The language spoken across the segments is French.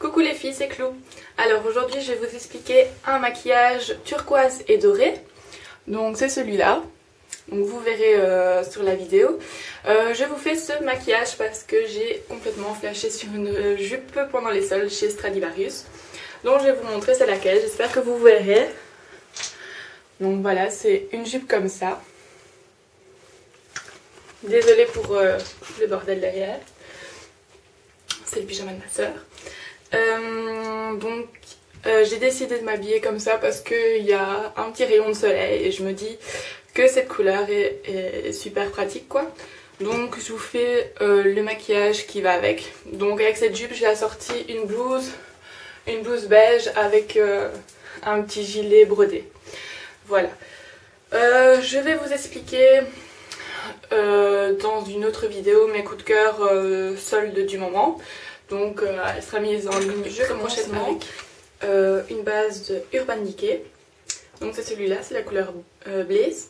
Coucou les filles, c'est Clou. Alors aujourd'hui je vais vous expliquer un maquillage turquoise et doré. Donc c'est celui-là. Donc vous verrez sur la vidéo. Je vous fais ce maquillage parce que j'ai complètement flashé sur une jupe pendant les soldes chez Stradivarius. Donc je vais vous montrer c'est laquelle, j'espère que vous verrez. Donc voilà, c'est une jupe comme ça. Désolée pour le bordel derrière. C'est le pyjama de ma soeur. J'ai décidé de m'habiller comme ça parce qu'il y a un petit rayon de soleil et je me dis que cette couleur est super pratique quoi. Donc je vous fais le maquillage qui va avec. Donc avec cette jupe j'ai assorti une blouse beige avec un petit gilet brodé. Voilà. Je vais vous expliquer dans une autre vidéo mes coups de cœur soldes du moment. Donc elle sera mise en ligne. Je commence avec une base de Urban Decay. Donc c'est celui-là, c'est la couleur Blaze.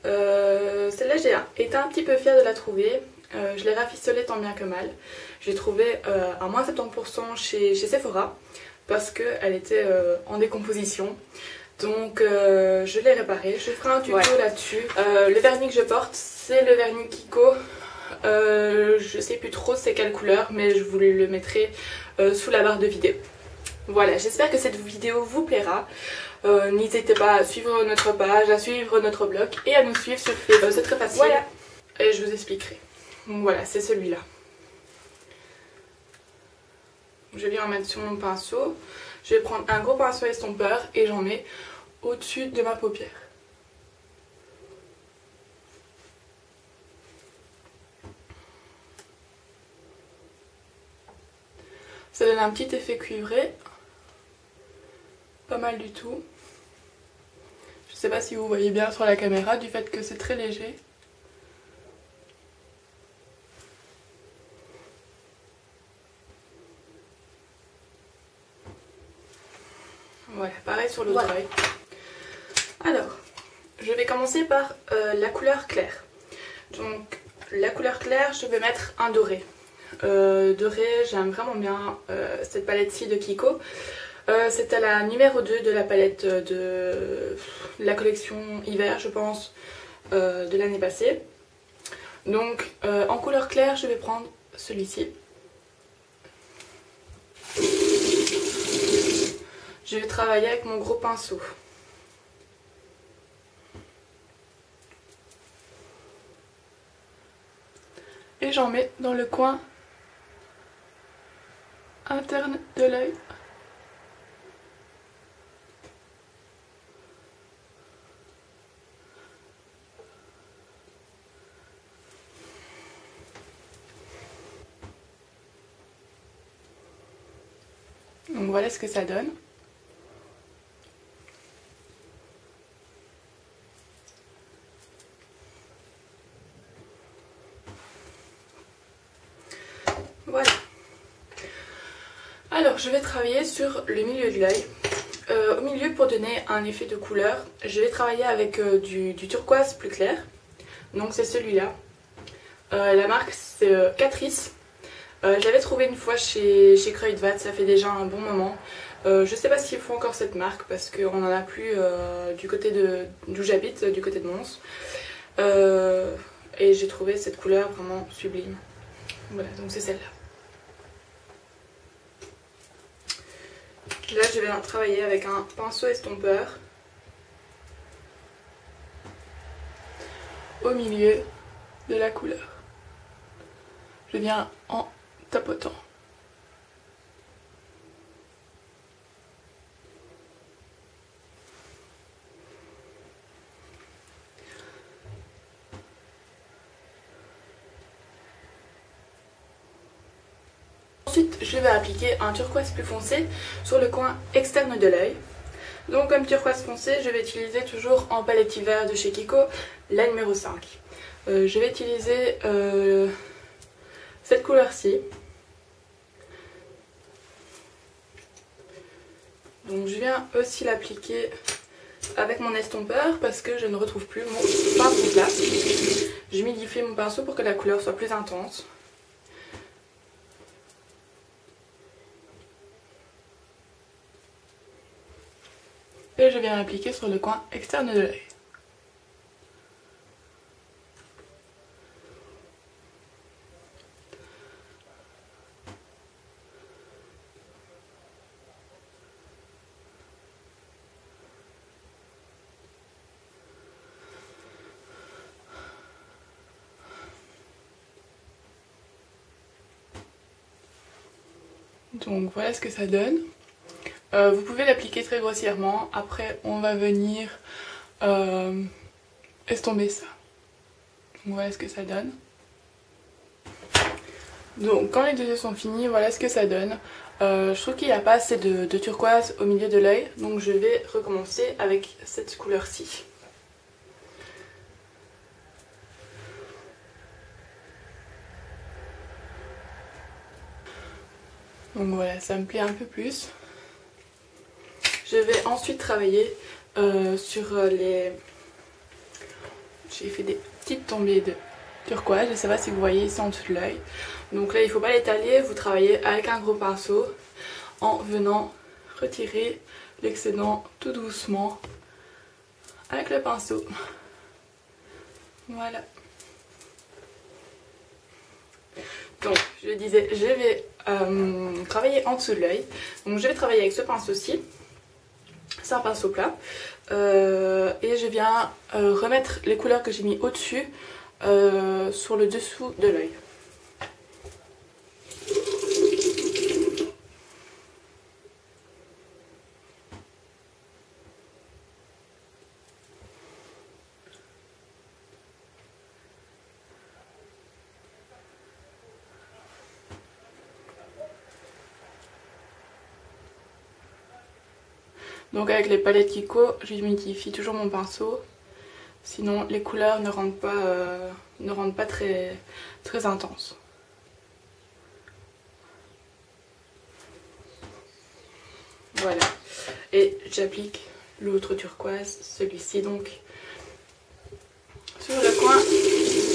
Celle-là j'ai été un petit peu fière de la trouver. Je l'ai rafistolée tant bien que mal. Je l'ai trouvée à moins 70% chez Sephora parce qu'elle était en décomposition. Donc je l'ai réparée. Je ferai un tuto là-dessus. Le vernis que je porte c'est le vernis Kiko. Je sais plus trop c'est quelle couleur mais je vous le mettrai sous la barre de vidéo. Voilà, j'espère que cette vidéo vous plaira. N'hésitez pas à suivre notre page, à suivre notre blog et à nous suivre sur Facebook, c'est très facile. Voilà, et je vous expliquerai. Donc voilà, c'est celui-là. Je vais en mettre sur mon pinceau. Je vais prendre un gros pinceau estompeur et j'en mets au-dessus de ma paupière. Ça donne un petit effet cuivré. Pas mal du tout. Je sais pas si vous voyez bien sur la caméra du fait que c'est très léger. Voilà, pareil sur l'autre œil. Alors, je vais commencer par la couleur claire. Donc, la couleur claire, je vais mettre un doré. Doré, j'aime vraiment bien cette palette-ci de Kiko. C'était la numéro 2 de la palette de la collection hiver, je pense, de l'année passée. Donc, en couleur claire, je vais prendre celui-ci. Je vais travailler avec mon gros pinceau. Et j'en mets dans le coin interne de l'œil. Donc voilà ce que ça donne. Voilà. Alors je vais travailler sur le milieu de l'œil. Au milieu, pour donner un effet de couleur, je vais travailler avec du turquoise plus clair. Donc c'est celui-là. La marque c'est Catrice. Je l'avais trouvé une fois chez Kruidvat, ça fait déjà un bon moment. Je sais pas s'ils font encore cette marque parce qu'on n'en a plus du côté d'où j'habite, du côté de Mons. Et j'ai trouvé cette couleur vraiment sublime. Voilà, donc c'est celle-là. Là, je vais travailler avec un pinceau estompeur au milieu de la couleur. Je viens en tapotant. Ensuite, je vais appliquer un turquoise plus foncé sur le coin externe de l'œil. Donc comme turquoise foncé, je vais utiliser toujours en palette hiver de chez Kiko, la numéro 5. Je vais utiliser cette couleur-ci. Donc je viens aussi l'appliquer avec mon estompeur parce que je ne retrouve plus mon pinceau plat. Je humidifie mon pinceau pour que la couleur soit plus intense. Et je viens l'appliquer sur le coin externe de l'œil. Donc voilà ce que ça donne. Vous pouvez l'appliquer très grossièrement. Après on va venir estomper ça. Donc voilà ce que ça donne. Donc quand les deux yeux sont finis, voilà ce que ça donne. Je trouve qu'il n'y a pas assez de turquoise au milieu de l'œil. Donc je vais recommencer avec cette couleur-ci. Donc voilà, ça me plaît un peu plus. Je vais ensuite travailler sur les... J'ai fait des petites tombées de turquoise, je ne sais pas si vous voyez ici en dessous de l'œil. Donc là il ne faut pas l'étaler, vous travaillez avec un gros pinceau en venant retirer l'excédent tout doucement avec le pinceau. Voilà. Donc je disais, je vais travailler en dessous de l'œil. Donc je vais travailler avec ce pinceau-ci. C'est un pinceau plat. Et je viens remettre les couleurs que j'ai mis au-dessus sur le dessous de l'œil. Donc avec les palettes Kiko, j'humidifie toujours mon pinceau. Sinon les couleurs ne rendent pas très intenses. Voilà. Et j'applique l'autre turquoise, celui-ci donc, sur le coin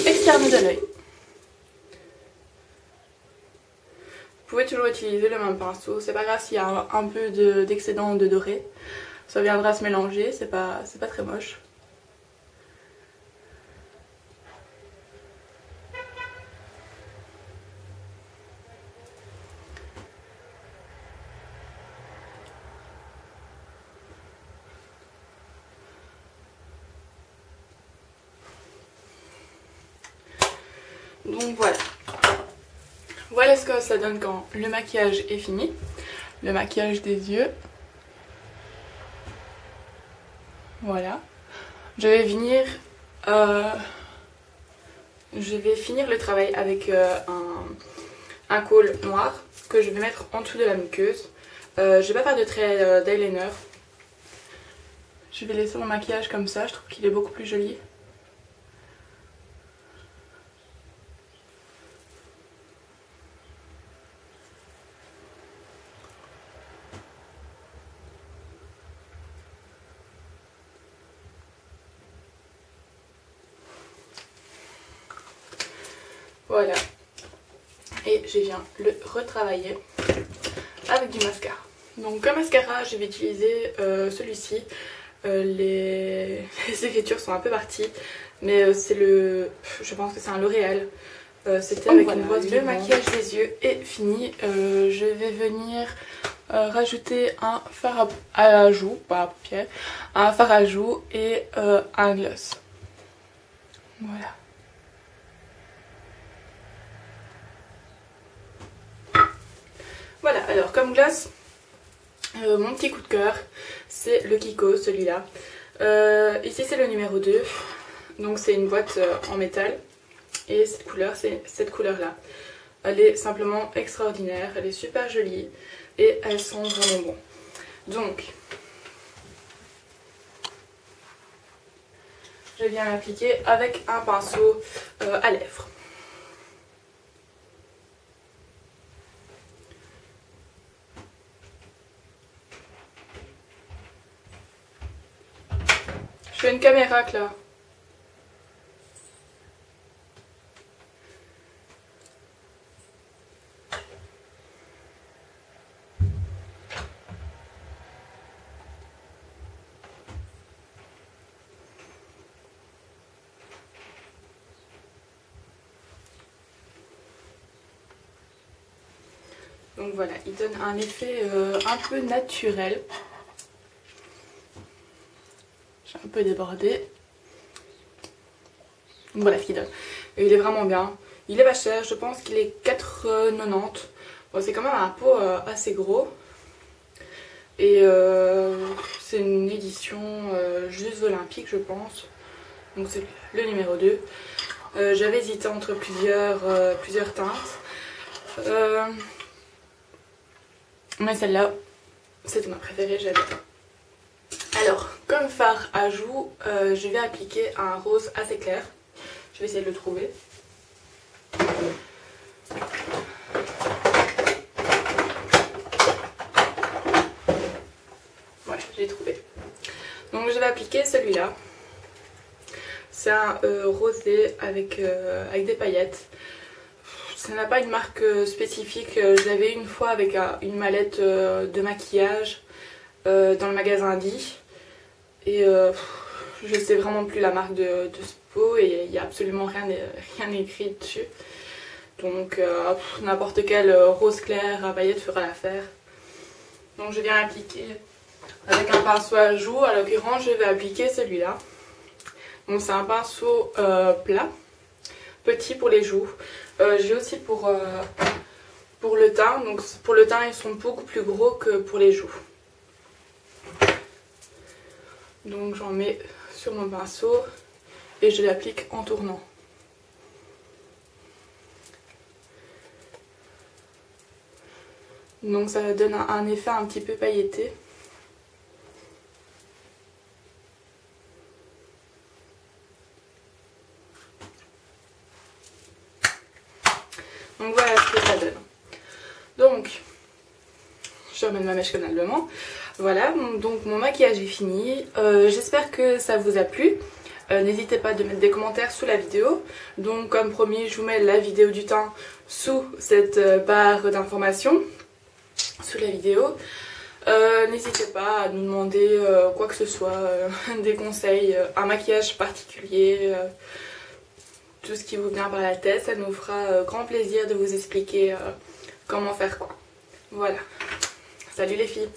externe de l'œil. Vous pouvez toujours utiliser le même pinceau, c'est pas grave s'il y a un peu d'excédent de doré. Ça viendra se mélanger, c'est pas très moche. Donc voilà. Voilà ce que ça donne quand le maquillage est fini. Le maquillage des yeux. Voilà. Je vais finir le travail avec un col noir que je vais mettre en dessous de la muqueuse. Je vais pas faire de trait d'eyeliner. Je vais laisser mon maquillage comme ça, je trouve qu'il est beaucoup plus joli. Voilà. Et je viens le retravailler avec du mascara. Donc comme mascara, je vais utiliser celui-ci. Les écritures sont un peu parties, mais je pense que c'est un L'Oréal. C'était avec une boîte. Le maquillage des yeux est fini. Je vais venir rajouter un fard à joues, pas à paupières, un fard à joues et un gloss. Voilà. Voilà, alors comme gloss, mon petit coup de cœur, c'est le Kiko, celui-là. Ici c'est le numéro 2, donc c'est une boîte en métal. Et cette couleur, c'est cette couleur-là. Elle est simplement extraordinaire, elle est super jolie et elle sent vraiment bon. Donc, je viens l'appliquer avec un pinceau à lèvres. Je fais une caméra, Claire. Donc voilà, il donne un effet un peu naturel. J'ai un peu débordé. Bref, il donne. Et il est vraiment bien. Il est pas cher, je pense qu'il est 4,90 €. Bon, c'est quand même un pot assez gros. Et c'est une édition Jeux Olympiques, je pense. Donc c'est le numéro 2. J'avais hésité entre plusieurs teintes. Mais celle-là, c'était ma préférée, j'adore. Alors, comme fard à joues, je vais appliquer un rose assez clair. Je vais essayer de le trouver. Voilà, j'ai trouvé. Donc je vais appliquer celui-là. C'est un rosé avec des paillettes. Ça n'a pas une marque spécifique. Je l'avais une fois avec une mallette de maquillage dans le magasin Di. Et je sais vraiment plus la marque de ce pot et il n'y a absolument rien écrit dessus. Donc n'importe quel rose clair à paillettes fera l'affaire. Donc je viens appliquer avec un pinceau à joues. À l'occurrence, je vais appliquer celui-là. Donc c'est un pinceau plat, petit pour les joues. J'ai aussi pour le teint. Donc pour le teint, ils sont beaucoup plus gros que pour les joues. Donc j'en mets sur mon pinceau et je l'applique en tournant. Donc ça donne un effet un petit peu pailleté. Donc voilà ce que ça donne. Donc, je remets ma mèche convenablement. Voilà, donc mon maquillage est fini. J'espère que ça vous a plu. N'hésitez pas de mettre des commentaires sous la vidéo. Donc comme promis, je vous mets la vidéo du teint sous cette barre d'informations, sous la vidéo. N'hésitez pas à nous demander quoi que ce soit, des conseils, un maquillage particulier, tout ce qui vous vient par la tête. Ça nous fera grand plaisir de vous expliquer comment faire quoi. Voilà. Salut les filles!